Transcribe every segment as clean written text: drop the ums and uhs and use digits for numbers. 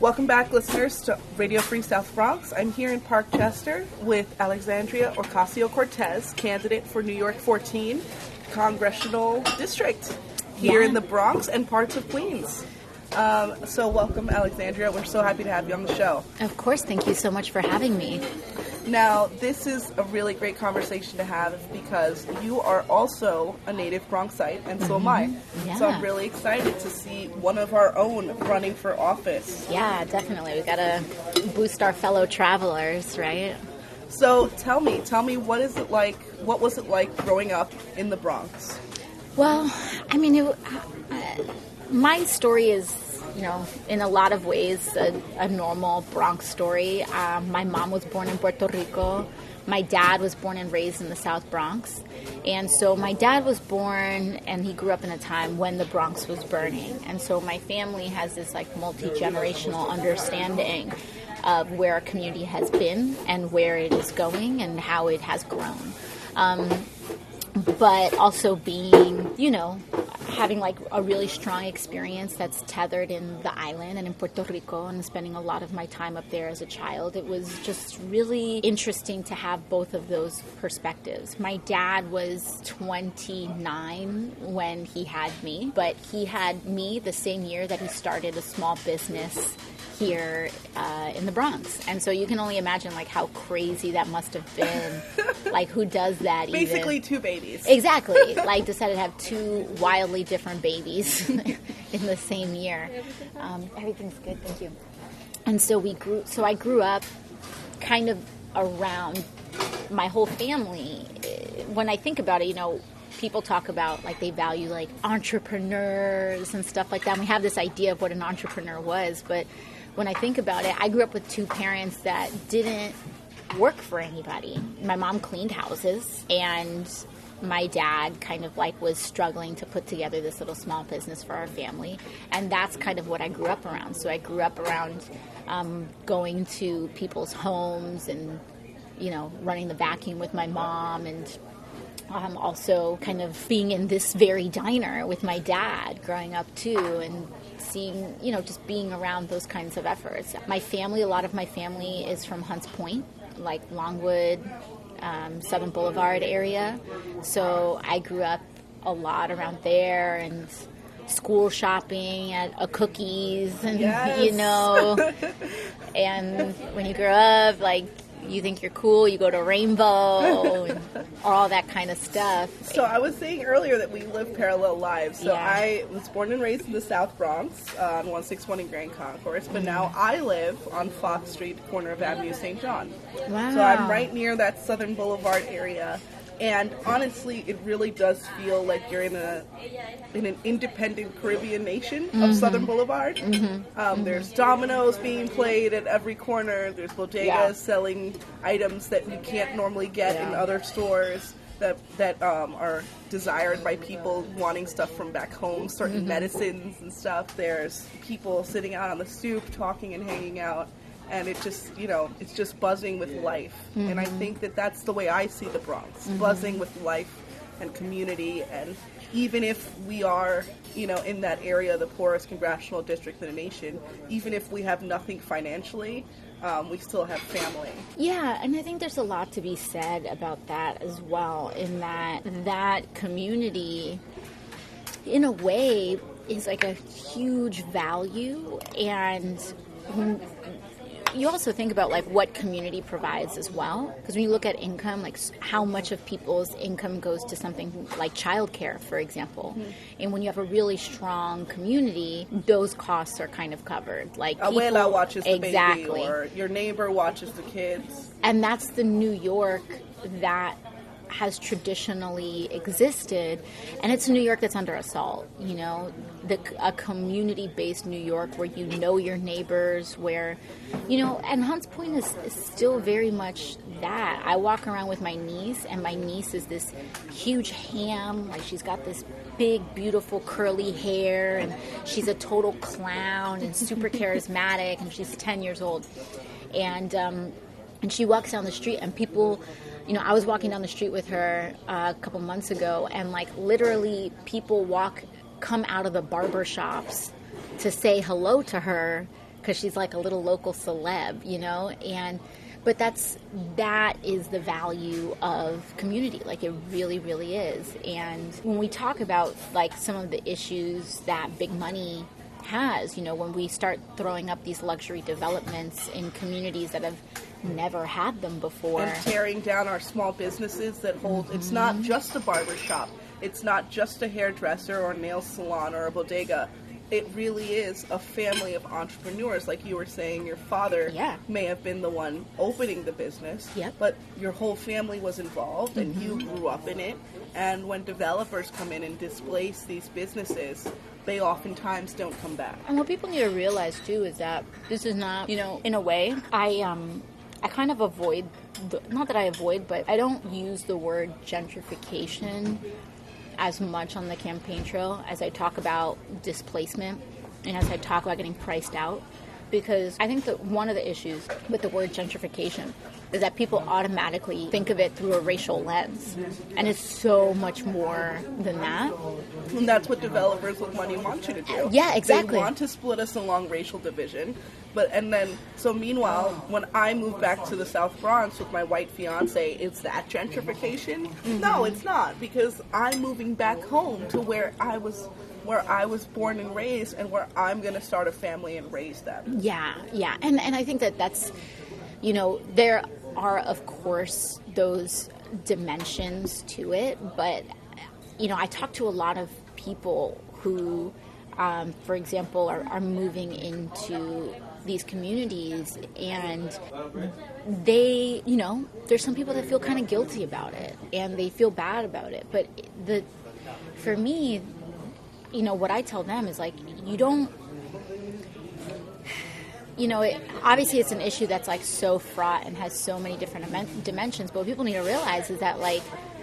Welcome back, listeners, to Radio Free South Bronx. I'm here in Park Chester with Alexandria Ocasio-Cortez, candidate for New York 14 Congressional District here in the Bronx and parts of Queens. So welcome, Alexandria. We're so happy to have you on the show. Of course. Thank you so much for having me. Now, this is a really great conversation to have because you are also a native Bronxite, and so am I. Yeah. So I'm really excited to see one of our own running for office. Yeah, definitely. We got to boost our fellow travelers, right? So tell me, what was it like growing up in the Bronx? Well, I mean, my story is, in a lot of ways, a normal Bronx story. My mom was born in Puerto Rico. My dad was born and raised in the South Bronx. And so my dad was born and he grew up in a time when the Bronx was burning. And so my family has this multi-generational understanding of where our community has been and where it is going and how it has grown. But also being, having a really strong experience that's tethered in the island and in Puerto Rico and spending a lot of my time up there as a child. It was just really interesting to have both of those perspectives. My dad was 29 when he had me, but he had me the same year that he started a small business here in the Bronx. And so you can only imagine how crazy that must have been. Who does that? Basically two babies. Exactly. Decided to have two wildly different babies in the same year. Everything's good, thank you. And so I grew up kind of around my whole family. When I think about it, people talk about they value entrepreneurs and stuff like that. And we have this idea of what an entrepreneur was, but when I think about it, I grew up with two parents that didn't work for anybody. My mom cleaned houses, and my dad kind of was struggling to put together this little small business for our family. And that's kind of what I grew up around. So I grew up around going to people's homes and, running the vacuum with my mom, and also kind of being in this very diner with my dad growing up too, and seeing, just being around those kinds of efforts. A lot of my family is from Hunts Point, Longwood, Southern Boulevard area. So I grew up a lot around there, and school shopping at a Cookies, and, and when you grow up, you think you're cool, you go to Rainbow, and all that kind of stuff. So I was saying earlier that we live parallel lives. So I was born and raised in the South Bronx on 161 in Grand Concourse, but now I live on Fox Street, corner of Avenue St. John. Wow. So I'm right near that Southern Boulevard area. And honestly, it really does feel like you're in an independent Caribbean nation of Southern Boulevard. There's dominoes being played at every corner. There's bodegas selling items that you can't normally get in other stores that are desired by people wanting stuff from back home, certain medicines and stuff. There's people sitting out on the stoop talking and hanging out. And it just, it's just buzzing with life. And I think that that's the way I see the Bronx, buzzing with life and community. And even if we are, in that area, the poorest congressional district in the nation, even if we have nothing financially, we still have family. Yeah, and I think there's a lot to be said about that as well, in that community, in a way, is a huge value. And you also think about what community provides as well, because when you look at income, how much of people's income goes to something like childcare, for example. And when you have a really strong community, those costs are kind of covered. Abuela watches the baby, or your neighbor watches the kids. And that's the New York that has traditionally existed, and it's a New York that's under assault. A community-based New York where your neighbors, where and Hunts Point is still very much that. I walk around with my niece, and my niece is this huge ham. She's got this big, beautiful curly hair, and she's a total clown and super charismatic, and she's 10 years old, and she walks down the street, and people. I was walking down the street with her a couple months ago, and literally people come out of the barber shops to say hello to her because she's like a little local celeb, you know, but that is the value of community. Like, it really, really is. And when we talk about like some of the issues that big money has, you know, when we start throwing up these luxury developments in communities that have never had them before. And tearing down our small businesses that hold, it's not just a barber shop. It's not just a hairdresser or nail salon or a bodega. It really is a family of entrepreneurs. Like you were saying, your father may have been the one opening the business, but your whole family was involved and you grew up in it. And when developers come in and displace these businesses, they oftentimes don't come back. And what people need to realize, too, is that this is not, you know, in a way, I kind of avoid, not that I avoid, but I don't use the word gentrification as much on the campaign trail as I talk about displacement and as I talk about getting priced out. Because I think that one of the issues with the word gentrification is that people automatically think of it through a racial lens. And it's so much more than that. And that's what developers with money want you to do. Yeah, exactly. They want to split us along racial division. So meanwhile, when I moved back to the South Bronx with my white fiance, is that gentrification? No, it's not, because I'm moving back home to where I was born and raised, and where I'm going to start a family and raise them. Yeah. And I think that's, you know, there are, of course, those dimensions to it, but, you know, I talk to a lot of people who, for example, are moving into these communities, and they, you know, there's some people that feel kind of guilty about it, and they feel bad about it, but for me, you know, what I tell them is, like, you don't, you know, obviously it's an issue that's, like, so fraught and has so many different dimensions, but what people need to realize is that, like,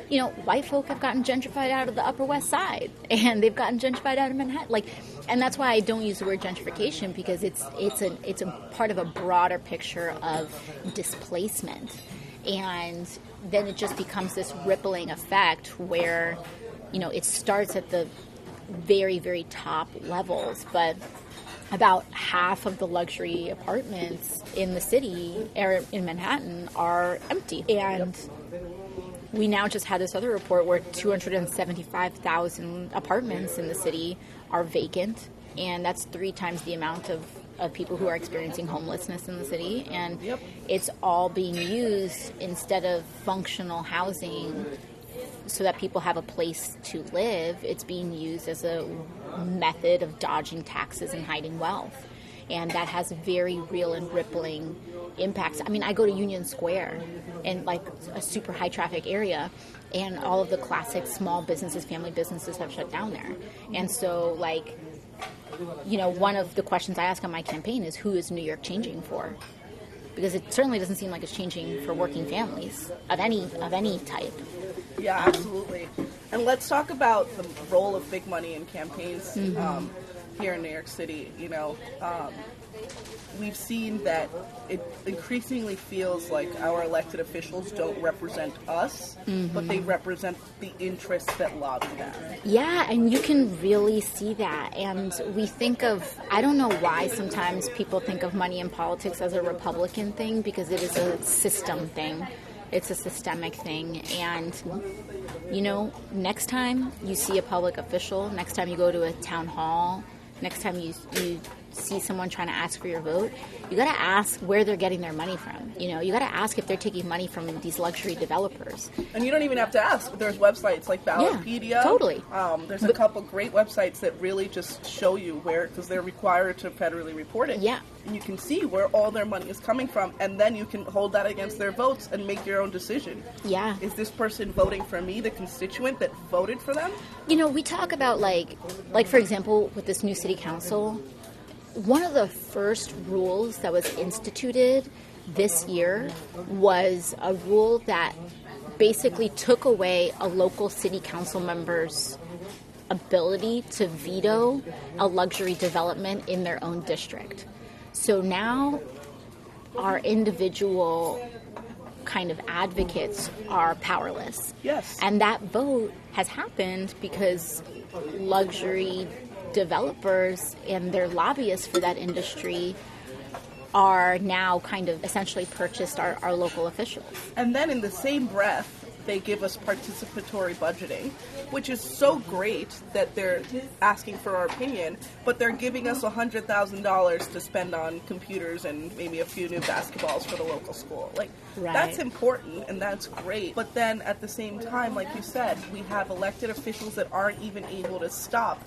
you know, white folk have gotten gentrified out of the Upper West Side, and they've gotten gentrified out of Manhattan, like, and that's why I don't use the word gentrification, because it's a part of a broader picture of displacement, and then it just becomes this rippling effect where, you know, it starts at the very, very top levels, but about half of the luxury apartments in the city, or in Manhattan, are empty. And we now just had this other report where 275,000 apartments in the city are vacant, and that's 3 times the amount of people who are experiencing homelessness in the city. And it's all being used, instead of functional housing so that people have a place to live, it's being used as a method of dodging taxes and hiding wealth. And that has very real and rippling impacts. I mean, I go to Union Square, in like a super high traffic area, and all of the classic small businesses, family businesses have shut down there. And so, like, you know, one of the questions I ask on my campaign is, who is New York changing for? Because it certainly doesn't seem like it's changing for working families of any type. Yeah, absolutely. And let's talk about the role of big money in campaigns here in New York City. You know, we've seen that it increasingly feels like our elected officials don't represent us, but they represent the interests that lobby them. Yeah, and you can really see that. And we think of, I don't know why sometimes people think of money in politics as a Republican thing, because it is a system thing. It's a systemic thing. And, you know, next time you see a public official, next time you go to a town hall, next time you see someone trying to ask for your vote, you got to ask where they're getting their money from. You know, you got to ask if they're taking money from these luxury developers. And you don't even have to ask. There's websites like Ballotpedia. Yeah, totally. There's a couple great websites that really just show you where, because they're required to federally report it. Yeah. And you can see where all their money is coming from, and then you can hold that against their votes and make your own decision. Yeah. Is this person voting for me, the constituent that voted for them? You know, we talk about, like for example, with this new city council, one of the first rules that was instituted this year was a rule that basically took away a local city council member's ability to veto a luxury development in their own district. So now our individual kind of advocates are powerless. Yes. And that vote has happened because luxury developers and their lobbyists for that industry are now kind of essentially purchased our local officials. And then in the same breath, they give us participatory budgeting, which is so great that they're asking for our opinion, but they're giving us $100,000 to spend on computers and maybe a few new basketballs for the local school. Like, Right. That's important and that's great. But then at the same time, like you said, we have elected officials that aren't even able to stop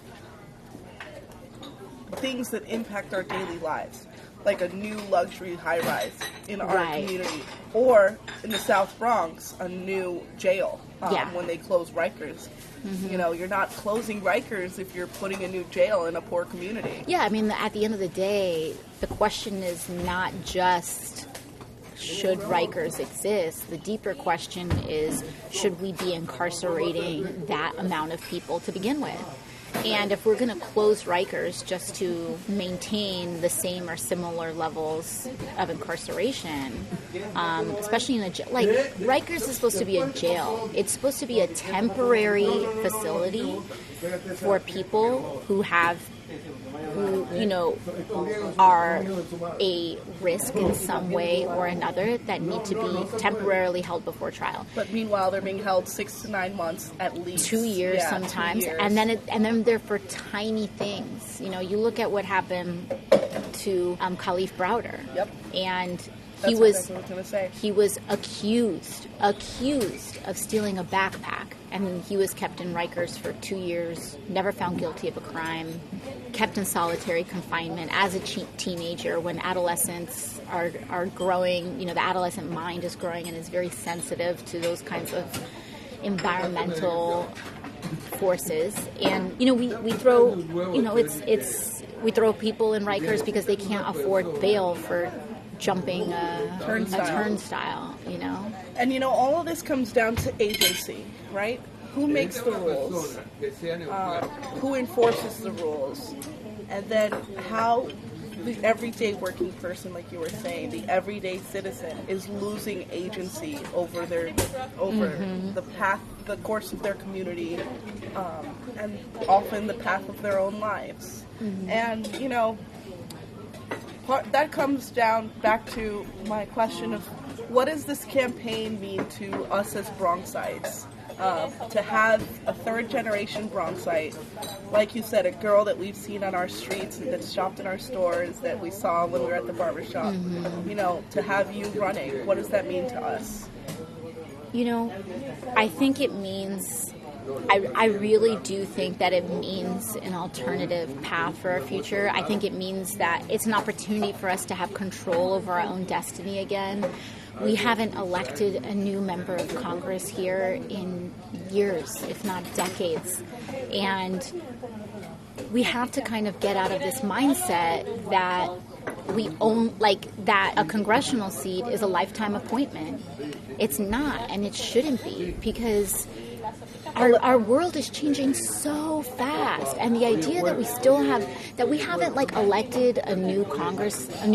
things that impact our daily lives, like a new luxury high-rise in our Right. community, or in the South Bronx, a new jail Yeah. when they close Rikers. You know, you're not closing Rikers if you're putting a new jail in a poor community. Yeah, I mean, at the end of the day, the question is not just should Rikers exist. The deeper question is, should we be incarcerating that amount of people to begin with? And if we're going to close Rikers just to maintain the same or similar levels of incarceration, especially in a jail, like Rikers is supposed to be a jail. It's supposed to be a temporary facility for people who are a risk in some way or another that need to be temporarily held before trial. But meanwhile, they're being held 6 to 9 months at least. 2 years Yeah, sometimes, 2 years. and then they're for tiny things. You know, you look at what happened to Khalif Browder. Yep. And That's he was exactly what I was going to say. he was accused of stealing a backpack, and he was kept in Rikers for 2 years, never found guilty of a crime, kept in solitary confinement as a teenager when adolescents are growing. You know, the adolescent mind is growing and is very sensitive to those kinds of environmental forces. And you know, we throw, you know, we throw people in Rikers because they can't afford bail for jumping a turnstile, you know. And you know, all of this comes down to agency, right? Who makes the rules? Who enforces the rules? And then how the everyday working person, like you were saying, the everyday citizen is losing agency over the path, the course of their community, and often the path of their own lives. And you know, that comes down back to my question of what does this campaign mean to us as Bronxites? To have a third-generation Bronxite, like you said, a girl that we've seen on our streets and that's shopped in our stores, that we saw when we were at the barbershop, you know, to have you running, what does that mean to us? You know, I think it means, I really do think that it means an alternative path for our future. I think it means that it's an opportunity for us to have control over our own destiny again. We haven't elected a new member of Congress here in years, if not decades. And we have to kind of get out of this mindset that we own, like, that a congressional seat is a lifetime appointment. It's not, and it shouldn't be, because our world is changing so fast, and the idea that we haven't like elected a new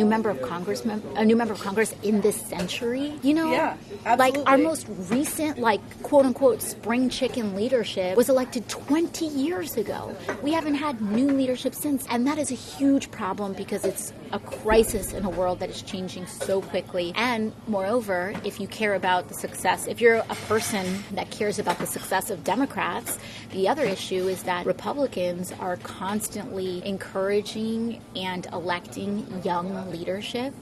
member of Congress in this century, you know, Yeah, like absolutely. our most recent, like, quote unquote spring chicken leadership was elected 20 years ago. We haven't had new leadership since, and that is a huge problem because it's a crisis in a world that is changing so quickly. And moreover, if you care about the success, if you're a person that cares about the success of Democrats, the other issue is that Republicans are constantly encouraging and electing young leadership.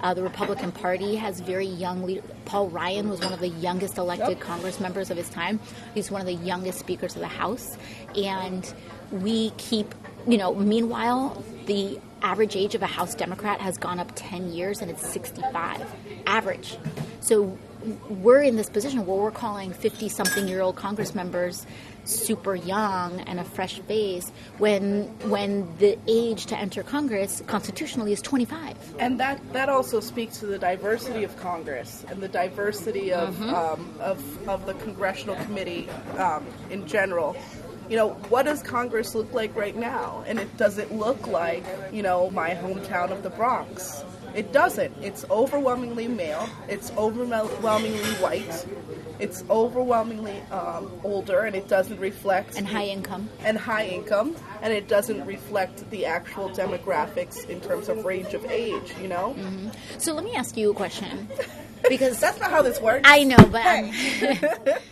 The Republican Party has very young leaders. Paul Ryan was one of the youngest elected Congress members of his time. He's one of the youngest speakers of the House. And we keep, you know, meanwhile, the average age of a House Democrat has gone up 10 years, and it's 65. Average. So we're in this position where we're calling 50-something-year-old Congress members super young and a fresh face when the age to enter Congress constitutionally is 25. And that also speaks to the diversity of Congress and the diversity of the congressional committee in general. You know, what does Congress look like right now? And it doesn't look like, you know, my hometown of the Bronx. It doesn't. It's overwhelmingly male. It's overwhelmingly white. It's overwhelmingly older, and it doesn't reflect... And high income. And high income, and it doesn't reflect the actual demographics in terms of range of age, you know? Mm-hmm. So let me ask you a question. Because that's not how this works. I know, but...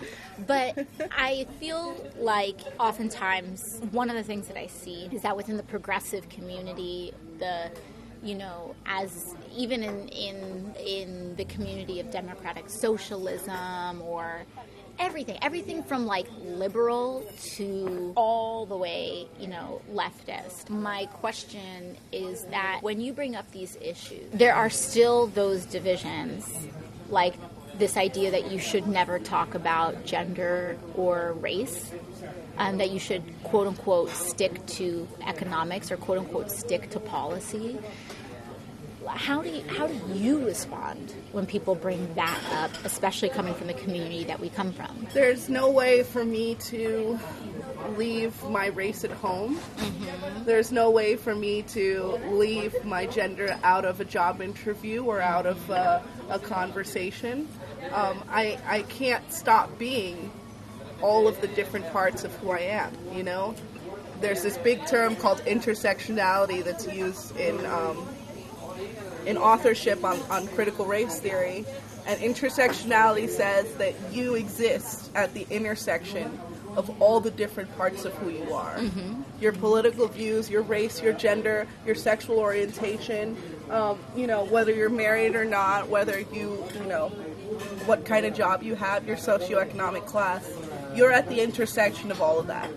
But I feel like oftentimes one of the things that I see is that within the progressive community, as even in the community of democratic socialism or everything from like liberal to all the way, leftist. My question is that when you bring up these issues, there are still those divisions, like this idea that you should never talk about gender or race, that you should, quote unquote, stick to economics or, quote unquote, stick to policy. How do you respond when people bring that up, especially coming from the community that we come from? There's no way for me to leave my race at home. Mm-hmm. There's no way for me to leave my gender out of a job interview or out of a conversation. I can't stop being all of the different parts of who I am, There's this big term called intersectionality that's used in authorship on critical race theory. And intersectionality says that you exist at the intersection of all the different parts of who you are. Mm-hmm. Your political views, your race, your gender, your sexual orientation, whether you're married or not, whether what kind of job you have, your socioeconomic class, you're at the intersection of all of that.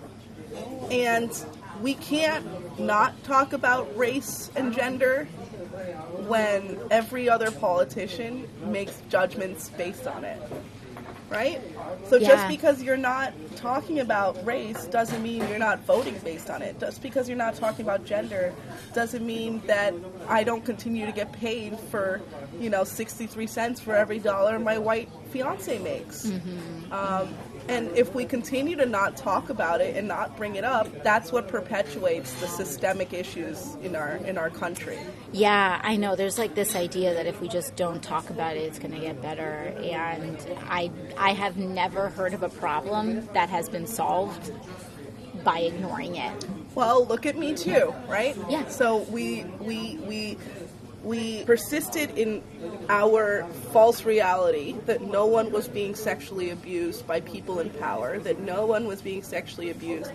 And we can't not talk about race and gender when every other politician makes judgments based on it, right? So just because you're not talking about race doesn't mean you're not voting based on it. Just because you're not talking about gender doesn't mean that I don't continue to get paid for, 63 cents for every dollar my white fiance makes. Mm-hmm. And if we continue to not talk about it and not bring it up, that's what perpetuates the systemic issues in our country. Yeah, I know. There's like this idea that if we just don't talk about it, it's going to get better. And I have never heard of a problem that has been solved by ignoring it. Well, look at Me Too, right? Yeah. So we persisted in our false reality that no one was being sexually abused by people in power, that no one was being sexually abused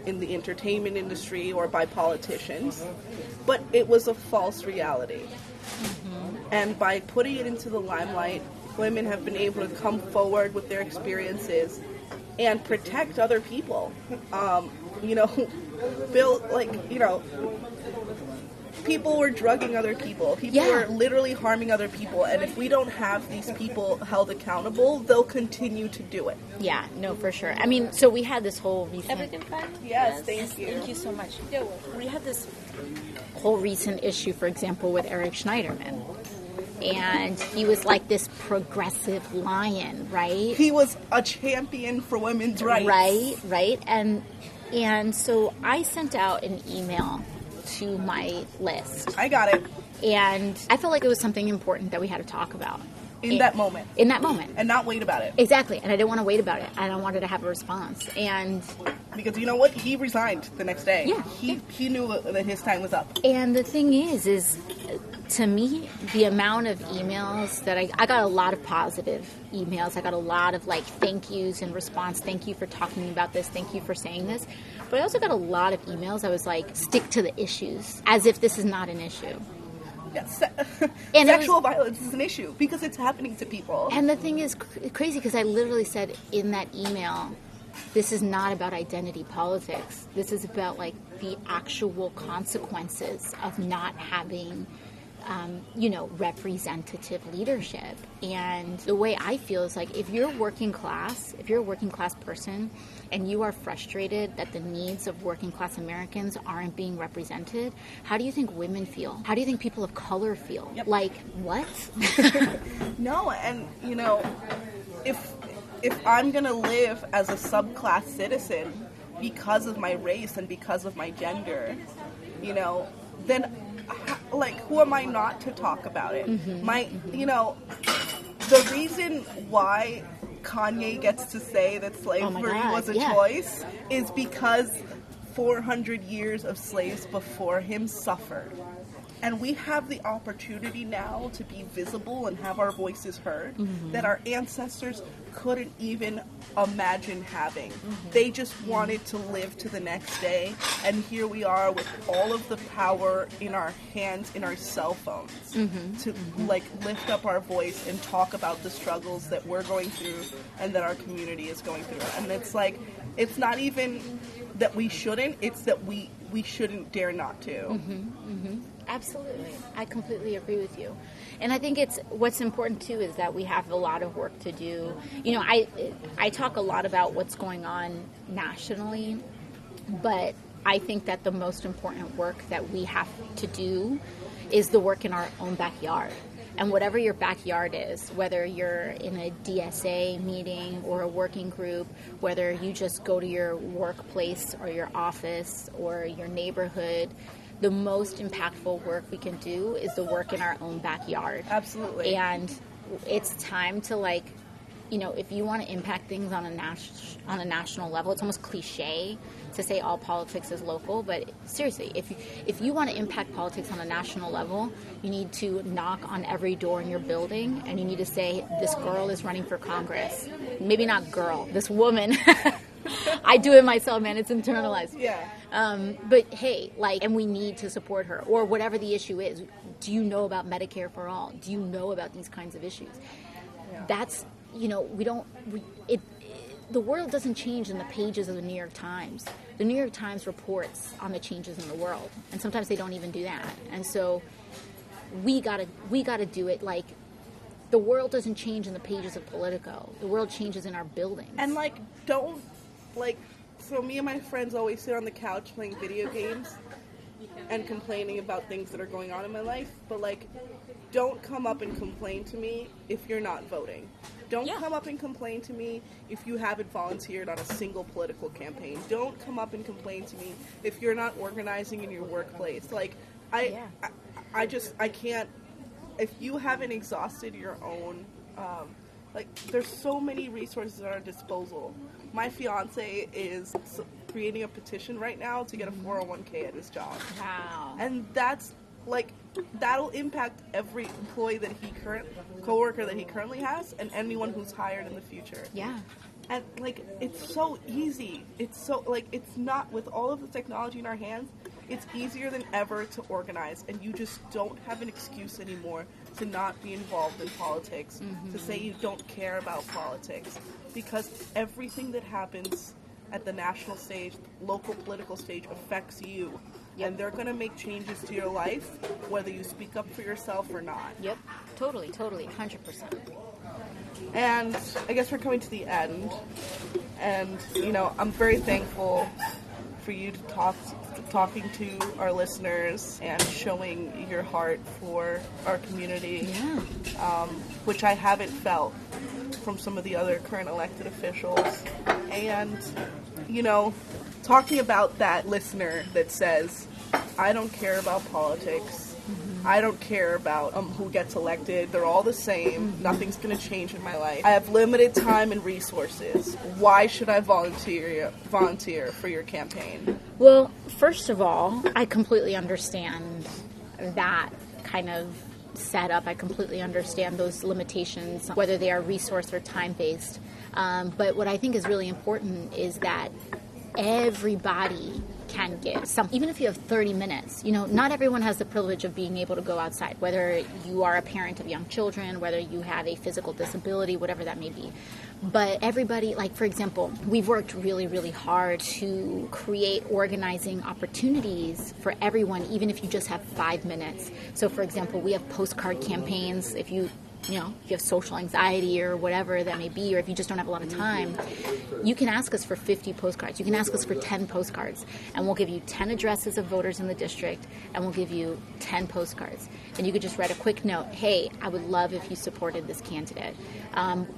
in the entertainment industry or by politicians. But it was a false reality. Mm-hmm. And by putting it into the limelight, women have been able to come forward with their experiences and protect other people. People were drugging other people. People were literally harming other people. And if we don't have these people held accountable, they'll continue to do it. Yeah, no, for sure. I mean, so we had this whole recent... Everything fine? Yes, thank you. Thank you so much. We had this whole recent issue, for example, with Eric Schneiderman. And he was like this progressive lion, right? He was a champion for women's rights. Right. And so I sent out an email to my list. I got it. And I felt like it was something important that we had to talk about. In that moment. And not wait about it. Exactly. And I didn't want to wait about it. I don't wanted to have a response. And because you know what? He resigned the next day. Yeah. He knew that his time was up. And the thing is to me, the amount of emails that I got a lot of positive emails. I got a lot of thank yous in response. Thank you for talking about this. Thank you for saying this. But I also got a lot of emails. I was like, stick to the issues, as if this is not an issue. Yes. And sexual violence is an issue because it's happening to people. And the thing is crazy because I literally said in that email, this is not about identity politics. This is about the actual consequences of not having representative leadership. And the way I feel is if you're a working class person and you are frustrated that the needs of working class Americans aren't being represented, how do you think women feel? How do you think people of color feel? Yep. What? No, and if I'm going to live as a subclass citizen because of my race and because of my gender, then like, who am I not to talk about it? You know, the reason why Kanye gets to say that slavery was a choice is because 400 years of slaves before him suffered. And we have the opportunity now to be visible and have our voices heard that our ancestors couldn't even imagine having. They just wanted to live to the next day. And here we are with all of the power in our hands, in our cell phones, to like lift up our voice and talk about the struggles that we're going through and that our community is going through. And it's like, it's not even that we shouldn't, it's that we shouldn't dare not to. Absolutely. I completely agree with you. And I think what's important too is that we have a lot of work to do. You know, I talk a lot about what's going on nationally, but I think that the most important work that we have to do is the work in our own backyard. And whatever your backyard is, whether you're in a DSA meeting or a working group, whether you just go to your workplace or your office or your neighborhood, the most impactful work we can do is the work in our own backyard. Absolutely. And it's time to, like, you know, if you want to impact things on a national level, it's almost cliche to say all politics is local, but seriously, if you want to impact politics on a national level, you need to knock on every door in your building, and you need to say, this girl is running for Congress. Maybe not girl, this woman. I do it myself, man. It's internalized. Yeah. But hey, like, and we need to support her, or whatever the issue is. Do you know about Medicare for all? Do you know about these kinds of issues? Yeah. That's, you know, the world doesn't change in the pages of the New York Times. The New York Times reports on the changes in the world, and sometimes they don't even do that. And so we gotta do it. Like, the world doesn't change in the pages of Politico. The world changes in our buildings. And like, so me and my friends always sit on the couch playing video games and complaining about things that are going on in my life, but like, don't come up and complain to me if you're not voting. Don't come up and complain to me if you haven't volunteered on a single political campaign. Don't come up and complain to me if you're not organizing in your workplace. Like, I can't, if you haven't exhausted your own, like, there's so many resources at our disposal. My fiance is creating a petition right now to get a 401k at his job. Wow. And that's, like, that'll impact every employee coworker that he currently has, and anyone who's hired in the future. Yeah. And, like, it's so easy. It's so, like, it's not, with all of the technology in our hands, it's easier than ever to organize, and you just don't have an excuse anymore to not be involved in politics, to say you don't care about politics, because everything that happens at the national stage, local political stage, affects you. Yep. And they're going to make changes to your life, whether you speak up for yourself or not. Yep. Totally. 100%. And I guess we're coming to the end. And, you know, I'm very thankful for you to talking to our listeners and showing your heart for our community, which I haven't felt from some of the other current elected officials. And, you know, talking about that listener that says, I don't care about politics, I don't care about who gets elected, they're all the same, nothing's going to change in my life, I have limited time and resources, why should I volunteer for your campaign? Well, first of all, I completely understand that kind of setup. I completely understand those limitations, whether they are resource or time-based. But what I think is really important is that everybody can give something. Even if you have 30 minutes, you know, not everyone has the privilege of being able to go outside, whether you are a parent of young children, whether you have a physical disability, whatever that may be. But everybody, like, for example, we've worked really, really hard to create organizing opportunities for everyone, even if you just have 5 minutes. So, for example, we have postcard campaigns. If you have social anxiety or whatever that may be, or if you just don't have a lot of time, you can ask us for 50 postcards. You can ask us for 10 postcards, and we'll give you 10 addresses of voters in the district, and we'll give you 10 postcards. And you could just write a quick note, hey, I would love if you supported this candidate.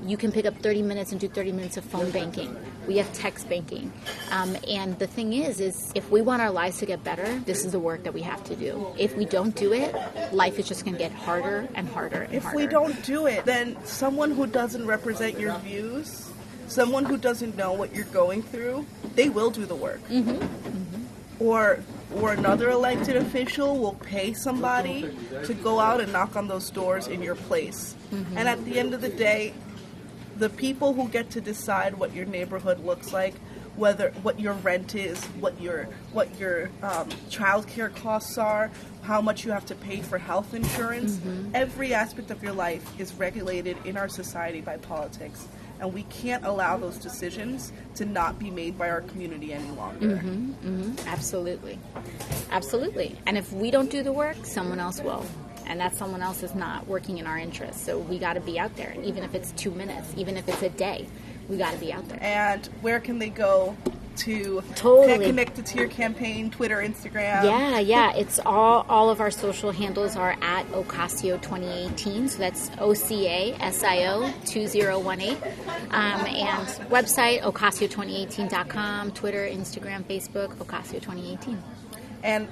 You can pick up 30 minutes and do 30 minutes of phone banking. We have text banking. And the thing is if we want our lives to get better, this is the work that we have to do. If we don't do it, life is just going to get harder and harder and harder. If we don't do it, then someone who doesn't represent your views, someone who doesn't know what you're going through, they will do the work. Mm-hmm. Mm-hmm. Or another elected official will pay somebody to go out and knock on those doors in your place. Mm-hmm. And at the end of the day, the people who get to decide what your neighborhood looks like, what your rent is, what your childcare costs are, how much you have to pay for health insurance, every aspect of your life is regulated in our society by politics. And we can't allow those decisions to not be made by our community any longer. Absolutely. Absolutely. And if we don't do the work, someone else will. And that someone else is not working in our interests. So we got to be out there, even if it's 2 minutes, even if it's a day. We got to be out there. And where can they go to get connected to your campaign? Twitter, Instagram? Yeah. It's all of our social handles are at Ocasio 2018. So that's OCASIO 2018. And website, Ocasio2018.com, Twitter, Instagram, Facebook, Ocasio 2018. And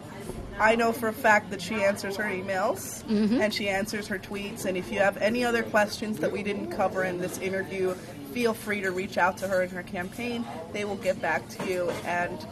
I know for a fact that she answers her emails and she answers her tweets. And if you have any other questions that we didn't cover in this interview, feel free to reach out to her in her campaign. They will get back to you. And,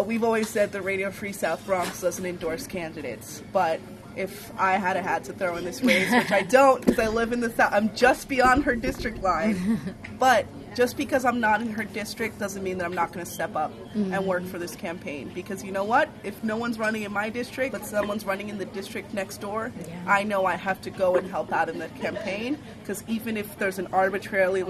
we've always said the Radio Free South Bronx doesn't endorse candidates. But if I had a hat to throw in this race, which I don't because I live in the South, I'm just beyond her district line. But just because I'm not in her district doesn't mean that I'm not going to step up and work for this campaign. Because you know what? If no one's running in my district, but someone's running in the district next door, I know I have to go and help out in that campaign. Because even if there's an arbitrarily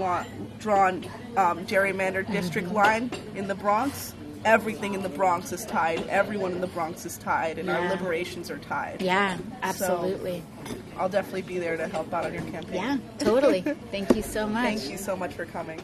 drawn gerrymandered district line in the Bronx, everything in the Bronx is tied. Everyone in the Bronx is tied, and our liberations are tied. Yeah, absolutely. So I'll definitely be there to help out on your campaign. Yeah, totally. Thank you so much. Thank you so much for coming.